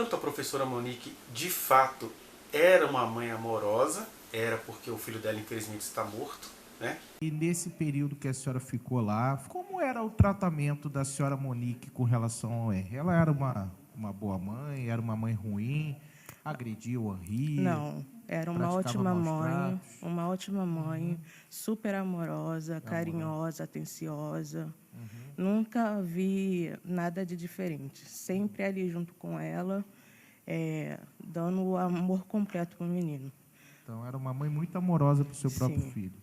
quanto a professora Monique de fato era uma mãe amorosa, era porque o filho dela infelizmente está morto, né? E nesse período que a senhora ficou lá, como era o tratamento da senhora Monique com relação ao Henri? Ela era uma boa mãe, era uma mãe ruim, agredia o Henri, Não, era praticava maus tratos? uma ótima mãe, super amorosa, carinhosa, atenciosa. Nunca vi nada de diferente. Sempre ali junto com ela, dando o amor completo para o menino. Então, era uma mãe muito amorosa para o seu próprio Sim. filho.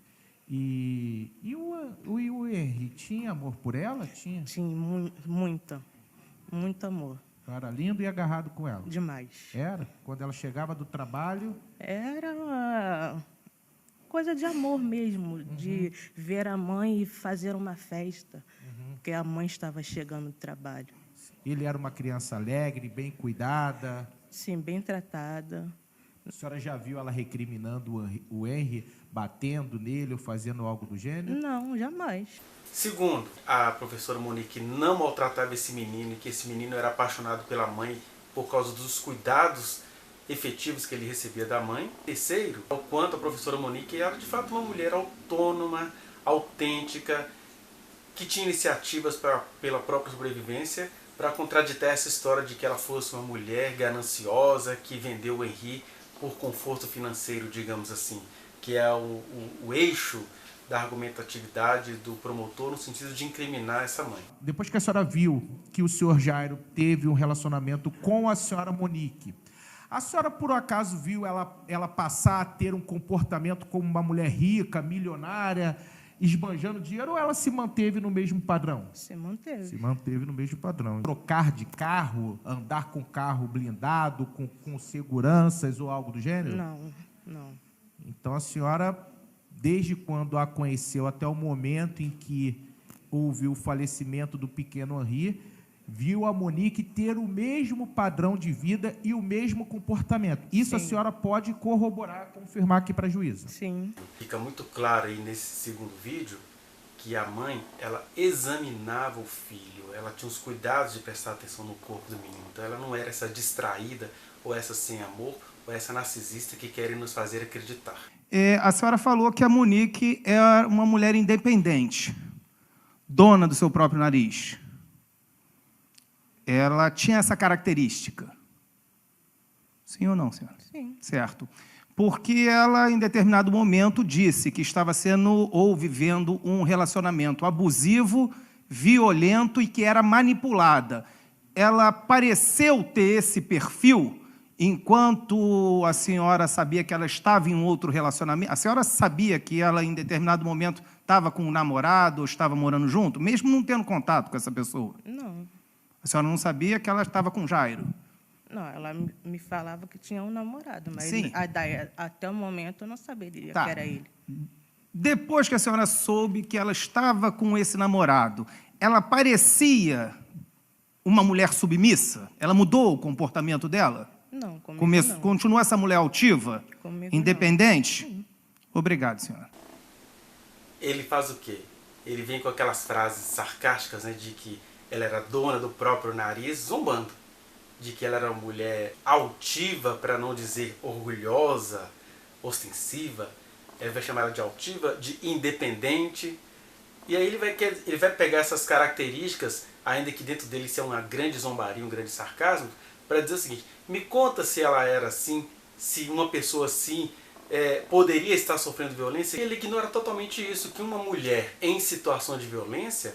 E o Henri tinha amor por ela? Tinha? Tinha muito amor. Era lindo e agarrado com ela? Demais. Era? Quando ela chegava do trabalho? Era uma coisa de amor mesmo, de ver a mãe e fazer uma festa, porque a mãe estava chegando do trabalho. Ele era uma criança alegre, bem cuidada? Sim, bem tratada. A senhora já viu ela recriminando o Henri, batendo nele ou fazendo algo do gênero? Não, jamais. Segundo, a professora Monique não maltratava esse menino e que esse menino era apaixonado pela mãe por causa dos cuidados efetivos que ele recebia da mãe. Terceiro, o quanto a professora Monique era de fato uma mulher autônoma, autêntica, que tinha iniciativas pela própria sobrevivência, para contraditar essa história de que ela fosse uma mulher gananciosa que vendeu o Henri por conforto financeiro, digamos assim, que é o eixo da argumentatividade do promotor no sentido de incriminar essa mãe. Depois que a senhora viu que o senhor Jairo teve um relacionamento com a senhora Monique, a senhora por acaso viu ela passar a ter um comportamento como uma mulher rica, milionária, esbanjando dinheiro, ou ela se manteve no mesmo padrão? Se manteve. Se manteve no mesmo padrão. Trocar de carro, andar com carro blindado, com seguranças ou algo do gênero? Não. Então, a senhora, desde quando a conheceu até o momento em que houve o falecimento do pequeno Henri, viu a Monique ter o mesmo padrão de vida e o mesmo comportamento. Isso Sim. A senhora pode corroborar, confirmar aqui para a juíza. Sim. Fica muito claro aí nesse segundo vídeo que a mãe, ela examinava o filho, ela tinha os cuidados de prestar atenção no corpo do menino. Então ela não era essa distraída, ou essa sem amor, ou essa narcisista que querem nos fazer acreditar. A senhora falou que a Monique é uma mulher independente, dona do seu próprio nariz. Ela tinha essa característica. Sim ou não, senhora? Sim. Certo. Porque ela, em determinado momento, disse que estava sendo ou vivendo um relacionamento abusivo, violento e que era manipulada. Ela pareceu ter esse perfil enquanto a senhora sabia que ela estava em um outro relacionamento. A senhora sabia que ela, em determinado momento, estava com um namorado ou estava morando junto, mesmo não tendo contato com essa pessoa? Não. A senhora não sabia que ela estava com Jairo? Não, ela me falava que tinha um namorado, mas Sim. Até o momento eu não saberia Tá. que era ele. Depois que a senhora soube que ela estava com esse namorado, ela parecia uma mulher submissa? Ela mudou o comportamento dela? Não, comigo não. Continua essa mulher altiva? Comigo independente? não. Sim. Obrigado, senhora. Ele faz o quê? Ele vem com aquelas frases sarcásticas, né, de que ela era dona do próprio nariz, zombando. De que ela era uma mulher altiva, para não dizer orgulhosa, ostensiva. Ele vai chamar ela de altiva, de independente. E aí ele vai pegar essas características, ainda que dentro dele isso é uma grande zombaria, um grande sarcasmo, para dizer o seguinte: me conta se ela era assim, se uma pessoa assim poderia estar sofrendo violência. E ele ignora totalmente isso, que uma mulher em situação de violência,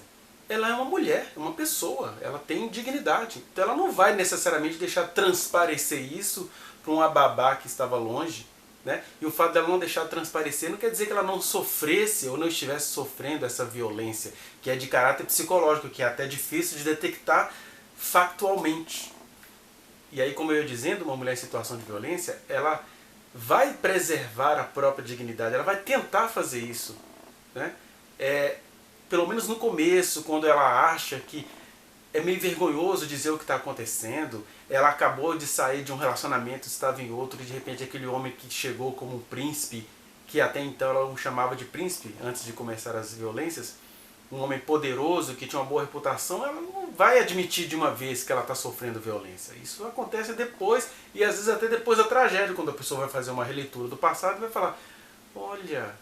ela é uma mulher, é uma pessoa, ela tem dignidade. Então ela não vai necessariamente deixar transparecer isso para uma babá que estava longe, né? E o fato dela não deixar transparecer não quer dizer que ela não sofresse ou não estivesse sofrendo essa violência, que é de caráter psicológico, que é até difícil de detectar factualmente. E aí, como eu ia dizendo, uma mulher em situação de violência, ela vai preservar a própria dignidade, ela vai tentar fazer isso, né? Pelo menos no começo, quando ela acha que é meio vergonhoso dizer o que está acontecendo, ela acabou de sair de um relacionamento, estava em outro, e de repente aquele homem que chegou como um príncipe, que até então ela o chamava de príncipe, antes de começar as violências, um homem poderoso que tinha uma boa reputação, ela não vai admitir de uma vez que ela está sofrendo violência. Isso acontece depois, e às vezes até depois da tragédia, quando a pessoa vai fazer uma releitura do passado e vai falar, olha,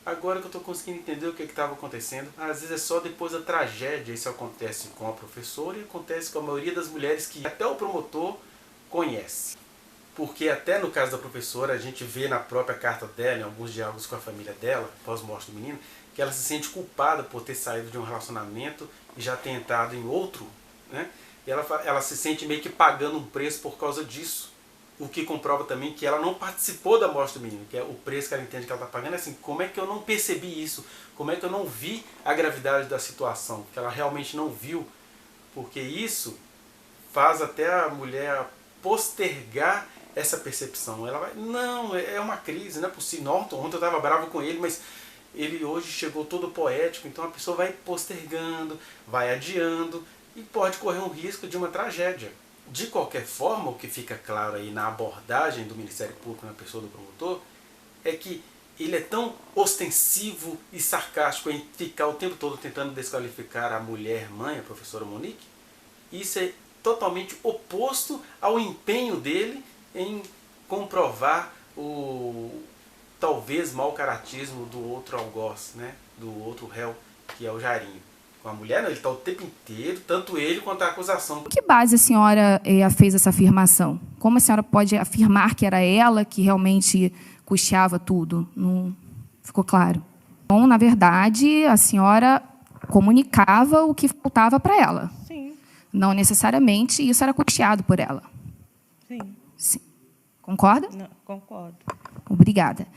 agora que eu estou conseguindo entender o que estava acontecendo. Às vezes é só depois da tragédia. Isso acontece com a professora e acontece com a maioria das mulheres que até o promotor conhece. Porque até no caso da professora, a gente vê na própria carta dela, em alguns diálogos com a família dela, pós-morte do menino, que ela se sente culpada por ter saído de um relacionamento e já ter entrado em outro, né? E ela se sente meio que pagando um preço por causa disso. O que comprova também que ela não participou da morte do menino, que é o preço que ela entende que ela está pagando. É assim, como é que eu não percebi isso? Como é que eu não vi a gravidade da situação? Que ela realmente não viu, porque isso faz até a mulher postergar essa percepção. Ela vai, não, é uma crise, não é possível. Ontem eu estava bravo com ele, mas ele hoje chegou todo poético, então a pessoa vai postergando, vai adiando e pode correr um risco de uma tragédia. De qualquer forma, o que fica claro aí na abordagem do Ministério Público na pessoa do promotor é que ele é tão ostensivo e sarcástico em ficar o tempo todo tentando desqualificar a mulher mãe, a professora Monique. Isso é totalmente oposto ao empenho dele em comprovar o talvez mau caratismo do outro algoz, né? Do outro réu, que é o Jairinho. Com a mulher, não, ele está o tempo inteiro, tanto ele quanto a acusação. Com que base a senhora fez essa afirmação? Como a senhora pode afirmar que era ela que realmente custeava tudo? Não ficou claro. Bom, na verdade, a senhora comunicava o que faltava para ela. Sim, Não necessariamente isso era custeado por ela. sim. Sim. Concorda? Não, concordo. Obrigada.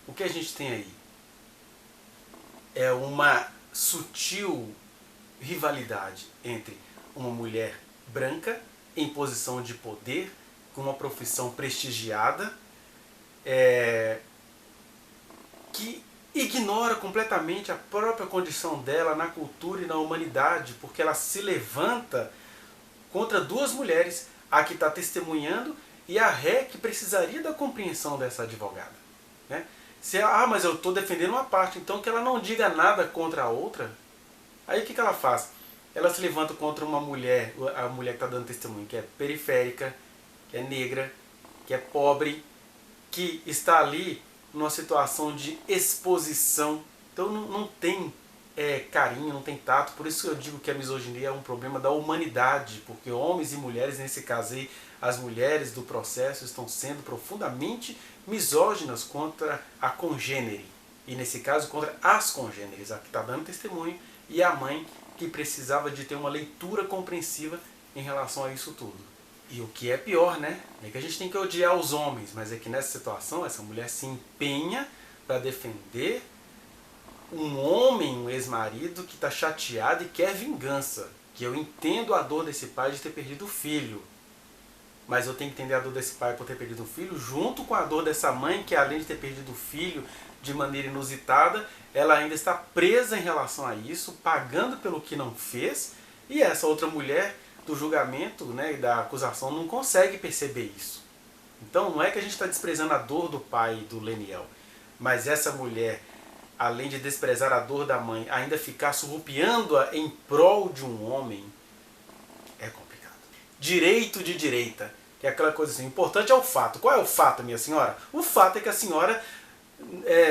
O que a gente tem aí é uma sutil rivalidade entre uma mulher branca em posição de poder, com uma profissão prestigiada, que ignora completamente a própria condição dela na cultura e na humanidade, porque ela se levanta contra duas mulheres, a que está testemunhando e a ré que precisaria da compreensão dessa advogada, né? Mas eu estou defendendo uma parte, então que ela não diga nada contra a outra. Aí o que ela faz? Ela se levanta contra uma mulher, a mulher que está dando testemunho, que é periférica, que é negra, que é pobre, que está ali numa situação de exposição. Então não tem carinho, não tem tato. Por isso que eu digo que a misoginia é um problema da humanidade, porque homens e mulheres, nesse caso aí, as mulheres do processo estão sendo profundamente misóginas contra a congênere. E nesse caso contra as congêneres, a que está dando testemunho e a mãe que precisava de ter uma leitura compreensiva em relação a isso tudo. E o que é pior, né? É que a gente tem que odiar os homens, mas é que nessa situação essa mulher se empenha para defender um homem, um ex-marido que está chateado e quer vingança. Que eu entendo a dor desse pai de ter perdido o filho. Mas eu tenho que entender a dor desse pai por ter perdido o filho, junto com a dor dessa mãe, que além de ter perdido o filho de maneira inusitada, ela ainda está presa em relação a isso, pagando pelo que não fez, e essa outra mulher do julgamento, né, e da acusação não consegue perceber isso. Então não é que a gente está desprezando a dor do pai do Leniel, mas essa mulher, além de desprezar a dor da mãe, ainda ficar surrupiando-a em prol de um homem, é complicado. Direito de direita, que é aquela coisa assim, importante é o fato. Qual é o fato, minha senhora? O fato é que a senhora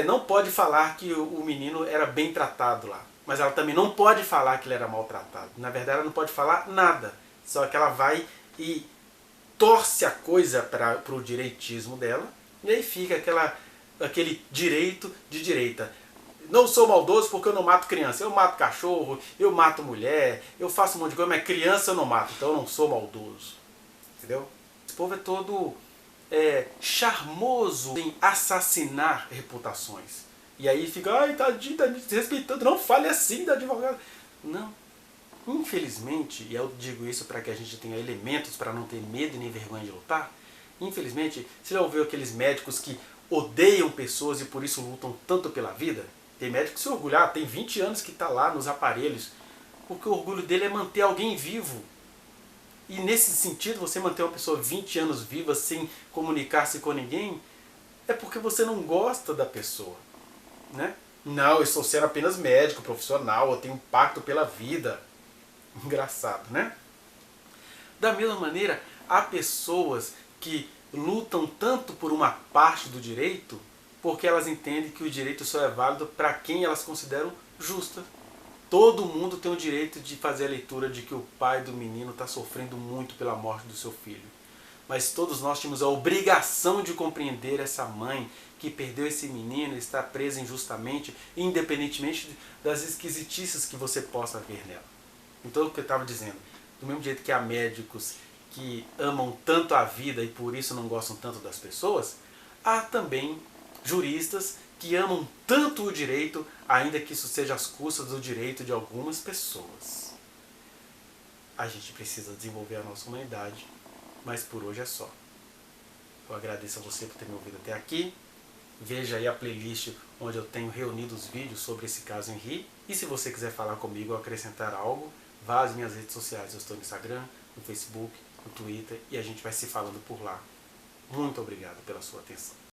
não pode falar que o menino era bem tratado lá, mas ela também não pode falar que ele era maltratado. Na verdade, ela não pode falar nada, só que ela vai e torce a coisa para o direitismo dela, e aí fica aquele direito de direita. Não sou maldoso porque eu não mato criança. Eu mato cachorro, eu mato mulher, eu faço um monte de coisa, mas criança eu não mato, então eu não sou maldoso. Entendeu? Esse povo é todo charmoso em assassinar reputações. E aí fica, ai, tadinho, tá me desrespeitando, não fale assim da advogada. Não. Infelizmente, e eu digo isso para que a gente tenha elementos para não ter medo e nem vergonha de lutar, infelizmente, você já ouviu aqueles médicos que odeiam pessoas e por isso lutam tanto pela vida? Tem médico que se orgulha, tem 20 anos que está lá nos aparelhos, porque o orgulho dele é manter alguém vivo. E nesse sentido, você manter uma pessoa 20 anos viva sem comunicar-se com ninguém, é porque você não gosta da pessoa, né? Não, eu estou sendo apenas médico, profissional, eu tenho um pacto pela vida. Engraçado, né? Da mesma maneira, há pessoas que lutam tanto por uma parte do direito porque elas entendem que o direito só é válido para quem elas consideram justa. Todo mundo tem o direito de fazer a leitura de que o pai do menino está sofrendo muito pela morte do seu filho. Mas todos nós temos a obrigação de compreender essa mãe que perdeu esse menino e está presa injustamente, independentemente das esquisitices que você possa ver nela. Então, o que eu estava dizendo, do mesmo jeito que há médicos que amam tanto a vida e por isso não gostam tanto das pessoas, há também juristas que amam tanto o direito, ainda que isso seja às custas do direito de algumas pessoas. A gente precisa desenvolver a nossa humanidade, mas por hoje é só. Eu agradeço a você por ter me ouvido até aqui. Veja aí a playlist onde eu tenho reunido os vídeos sobre esse caso Henri. E se você quiser falar comigo ou acrescentar algo, vá às minhas redes sociais. Eu estou no Instagram, no Facebook, no Twitter e a gente vai se falando por lá. Muito obrigado pela sua atenção.